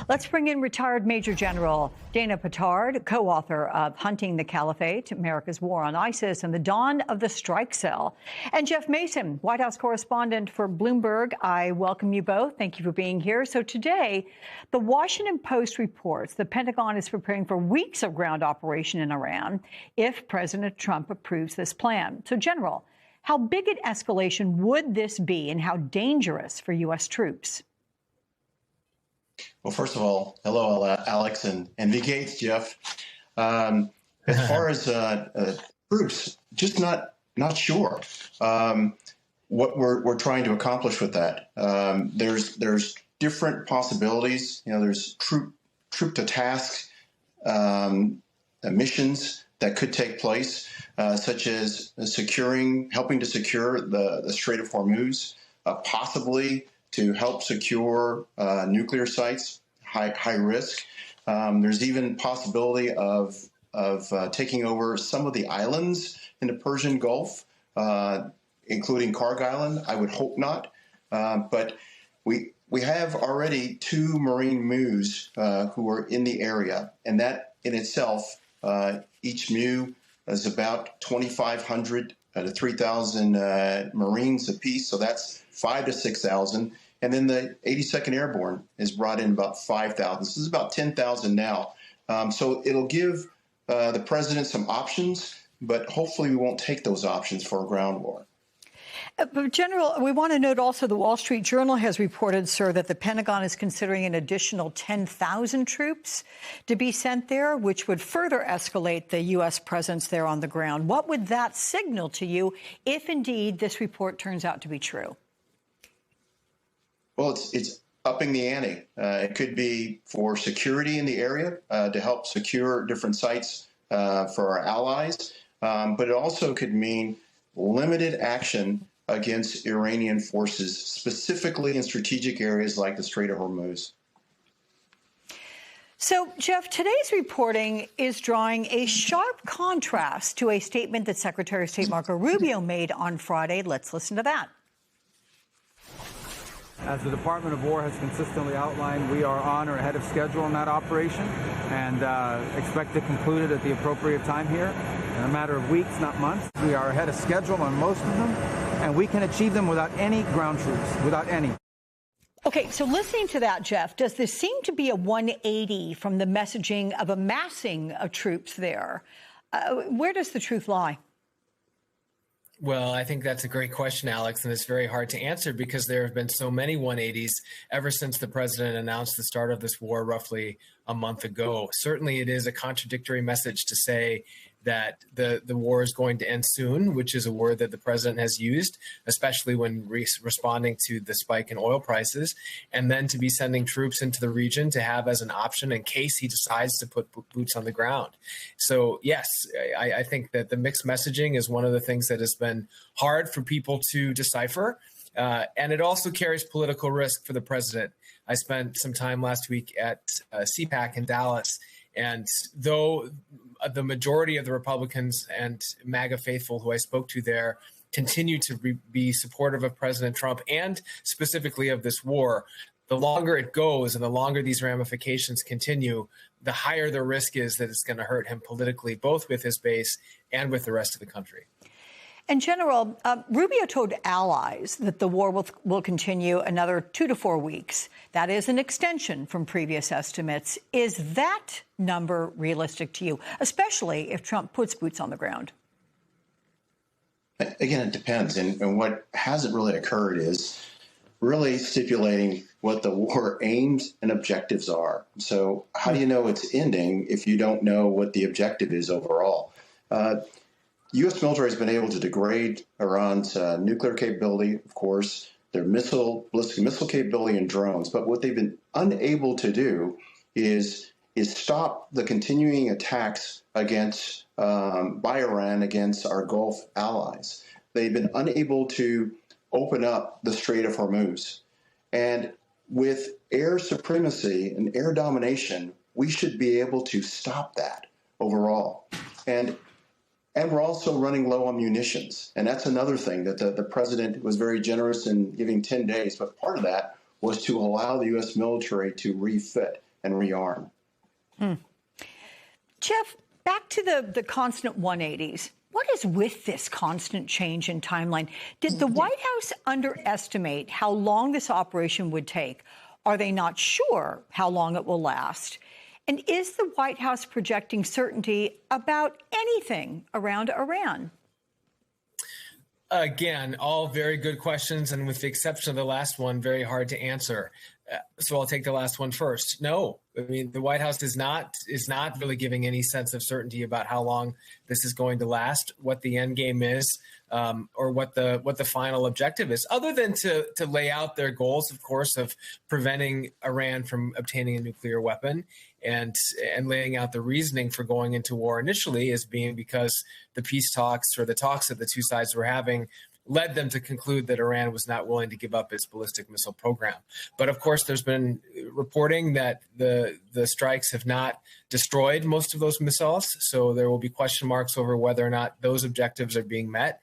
Let's bring in retired Major General Dana Pittard, co-author of Hunting the Caliphate, America's War on ISIS and the Dawn of the Strike Cell, and Jeff Mason, White House correspondent for Bloomberg. I welcome you both. Thank you for being here. So today, the Washington Post reports the Pentagon is preparing for weeks of ground operation in Iran if President Trump approves this plan. So, General, how big an escalation would this be and how dangerous for U.S. troops? Well, first of all, hello, Alex and V. Gates, Jeff. As far as troops, just not sure what we're trying to accomplish with that. There's different possibilities. You know, there's troop to task missions that could take place, such as helping to secure the Strait of Hormuz, possibly to help secure nuclear sites, high risk. There's even possibility of taking over some of the islands in the Persian Gulf, including Karg Island. I would hope not, but we have already 2 Marine MEUs who are in the area, and that in itself, each MEU is about 2,500 to 3,000 Marines apiece, so that's 5,000 to 6,000. And then the 82nd Airborne is brought in about 5,000. So this is about 10,000 now. So it'll give the president some options, but hopefully we won't take those options for a ground war. But General, we want to note also the Wall Street Journal has reported, sir, that the Pentagon is considering an additional 10,000 troops to be sent there, which would further escalate the U.S. presence there on the ground. What would that signal to you if indeed this report turns out to be true? Well, it's upping the ante. It could be for security in the area to help secure different sites for our allies, but it also could mean limited action against Iranian forces, specifically in strategic areas like the Strait of Hormuz. So, Jeff, today's reporting is drawing a sharp contrast to a statement that Secretary of State Marco Rubio made on Friday. Let's listen to that. As the Department of War has consistently outlined, we are on or ahead of schedule in that operation and expect to conclude it at the appropriate time here in a matter of weeks, not months. We are ahead of schedule on most of them, and we can achieve them without any ground troops, without any. Okay, so listening to that, Jeff, does this seem to be a 180 from the messaging of amassing of troops there? Where does the truth lie? Well, I think that's a great question, Alex, and it's very hard to answer because there have been so many 180s ever since the president announced the start of this war roughly a month ago. Certainly, it is a contradictory message to say that the war is going to end soon, which is a word that the president has used, especially when responding to the spike in oil prices, and then to be sending troops into the region to have as an option in case he decides to put boots on the ground. So, yes, I think that the mixed messaging is one of the things that has been hard for people to decipher. And it also carries political risk for the president. I spent some time last week at CPAC in Dallas, and though the majority of the Republicans and MAGA faithful who I spoke to there continue to be supportive of President Trump and specifically of this war, the longer it goes and the longer these ramifications continue, the higher the risk is that it's going to hurt him politically, both with his base and with the rest of the country. And General, Rubio told allies that the war will continue another 2 to 4 weeks. That is an extension from previous estimates. Is that number realistic to you, especially if Trump puts boots on the ground? Again, it depends. And what hasn't really occurred is really stipulating what the war aims and objectives are. So how do you know it's ending if you don't know what the objective is overall? U.S. military has been able to degrade Iran's nuclear capability, of course, their ballistic missile capability and drones. But what they've been unable to do is stop the continuing attacks against by Iran against our Gulf allies. They've been unable to open up the Strait of Hormuz. And with air supremacy and air domination, we should be able to stop that overall. And we're also running low on munitions. And that's another thing that the president was very generous in giving 10 days. But part of that was to allow the U.S. military to refit. and rearm. Jeff, back to the constant 180s. What is with this constant change in timeline? Did the White House underestimate how long this operation would take? Are they not sure how long it will last? And is the White House projecting certainty about anything around Iran? Again, all very good questions, and with the exception of the last one, very hard to answer. So I'll take the last one first. No, I mean, the White House is not really giving any sense of certainty about how long this is going to last, what the end game is, or what the final objective is, other than to lay out their goals, of course, of preventing Iran from obtaining a nuclear weapon, and laying out the reasoning for going into war initially as being because the peace talks, or the talks that the two sides were having, led them to conclude that Iran was not willing to give up its ballistic missile program. But of course, there's been reporting that the strikes have not destroyed most of those missiles. So there will be question marks over whether or not those objectives are being met.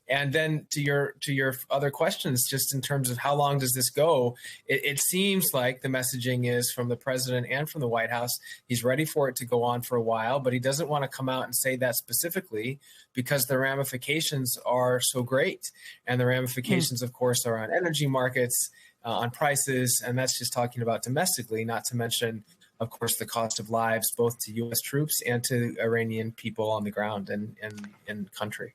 And then to your other questions, just in terms of how long does this go, it seems like the messaging is from the president and from the White House, he's ready for it to go on for a while, but he doesn't want to come out and say that specifically because the ramifications are so great. And the ramifications, of course, are on energy markets, on prices, and that's just talking about domestically, not to mention, of course, the cost of lives, both to U.S. troops and to Iranian people on the ground and in country.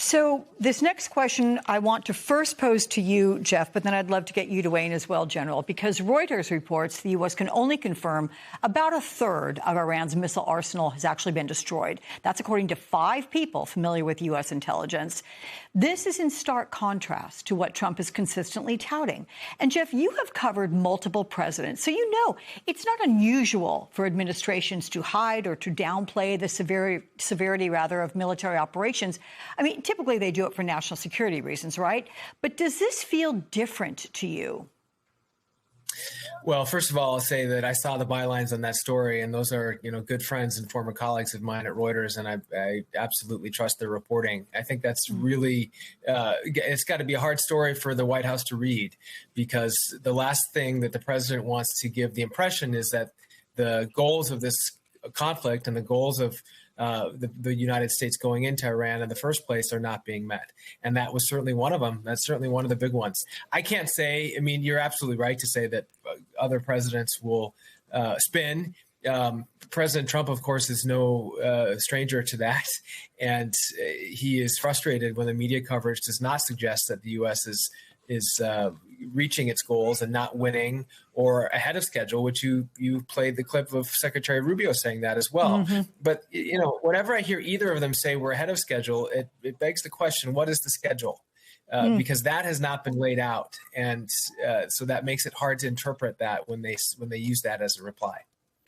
So this next question I want to first pose to you, Jeff, but then I'd love to get you to weigh in as well, General, because Reuters reports the U.S. can only confirm about a third of Iran's missile arsenal has actually been destroyed. That's according to 5 people familiar with U.S. intelligence. This is in stark contrast to what Trump is consistently touting. And, Jeff, you have covered multiple presidents, so you know it's not unusual for administrations to hide or to downplay the severity of military operations. I mean, typically they do it for national security reasons, right? But does this feel different to you? Well, first of all, I'll say that I saw the bylines on that story, and those are, good friends and former colleagues of mine at Reuters, and I absolutely trust their reporting. I think that's really, it's got to be a hard story for the White House to read, because the last thing that the president wants to give the impression is that the goals of this conflict and the goals of the United States going into Iran in the first place are not being met. And that was certainly one of them. That's certainly one of the big ones. I can't say, I mean, you're absolutely right to say that other presidents will spin. President Trump, of course, is no stranger to that. And he is frustrated when the media coverage does not suggest that the U.S. is reaching its goals and not winning or ahead of schedule, which you played the clip of Secretary Rubio saying that as well. Mm-hmm. But, whenever I hear either of them say we're ahead of schedule, it begs the question, what is the schedule? Because that has not been laid out. And so that makes it hard to interpret that when they use that as a reply.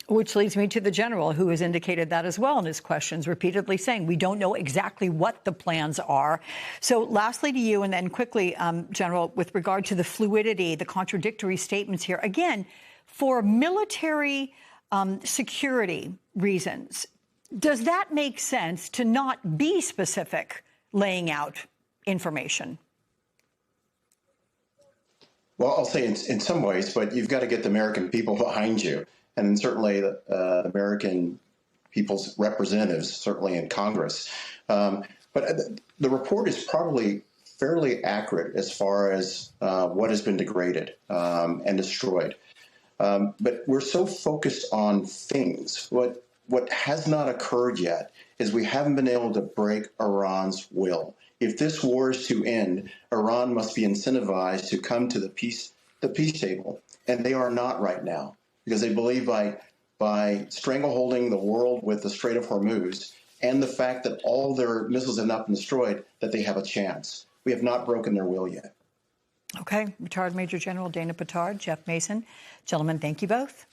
Which leads me to the general, who has indicated that as well in his questions, repeatedly saying we don't know exactly what the plans are. So lastly to you, and then quickly, General, with regard to the fluidity, the contradictory statements here, again, for military security reasons, does that make sense to not be specific laying out information? Well, I'll say in some ways, but you've got to get the American people behind you. And certainly the American people's representatives, certainly in Congress. But the report is probably fairly accurate as far as what has been degraded and destroyed. But we're so focused on things. What has not occurred yet is we haven't been able to break Iran's will. If this war is to end, Iran must be incentivized to come to the peace table. And they are not right now, because they believe by strangleholding the world with the Strait of Hormuz and the fact that all their missiles have not been destroyed, that they have a chance. We have not broken their will yet. Okay. Retired Major General Dana Pittard, Jeff Mason. Gentlemen, thank you both.